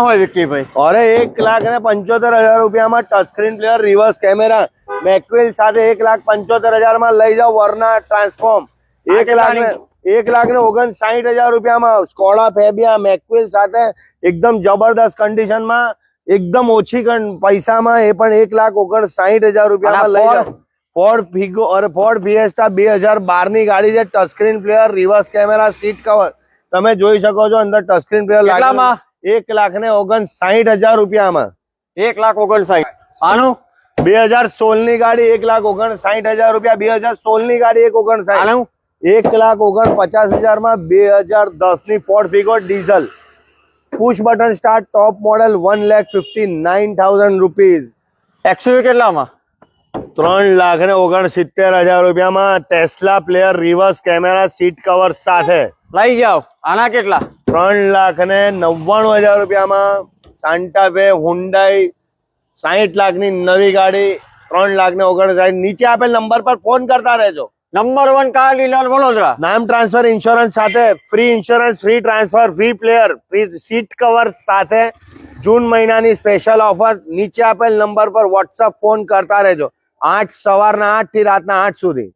વિક્કીભાઈ અરે 1,75,000 રૂપિયામાં touch screen player reverse camera મેકવિલ સાથે 1,75,000 માં લઈ જાઓ વરના ટ્રાન્સફોર્મ 1,59,000 રૂપિયામાં સ્કોડા ફેબિયા મેકવિલ સાથે એકદમ જબરદસ્ત કન્ડિશનમાં એકદમ ઓછી પૈસામાં એ પણ 1,59,000 રૂપિયામાં લઈ જાઓ ફોર્ડ ફિએસ્ટા 2012 ની ગાડી છે touch screen player reverse camera seat cover તમે જોઈ શકો છો અંદર ટચ સ્ક્રીન પ્લેયર લાગેલું 1,59,000 રૂપિયામાં 1,59,000 આનું 2016 ની ગાડી 1,59,000 રૂપિયા 2016 ની ગાડી 1,59,000 1,49,50,000 માં 2010 ની Ford Figo diesel push button start ટોપ મોડેલ 1,59,000 રૂપીઝ એક્સયુવી કેટલામાં 3,69,000 રૂપિયામાં tesla player reverse camera seat cover સાથે લઈ જાઓ આના કેટલા 3,99,000 રૂપિયામાં સાન્ટા ફે હુન્ડાઈ 60 લાખની નવી ગાડી 3,59,000 નીચે આપેલ નંબર પર ફોન કરતા રહેજો નંબર 1 કાર ડીલર વડોદરા નામ ટ્રાન્સફર ઇન્સ્યોરન્સ સાથે free insurance free transfer free player free seat cover સાથે જૂન મહિનાની સ્પેશિયલ ઓફર નીચે આપેલ નંબર પર વોટ્સઅપ ફોન કરતા રહેજો 8 સવારના 8 થી રાતના 8 સુધી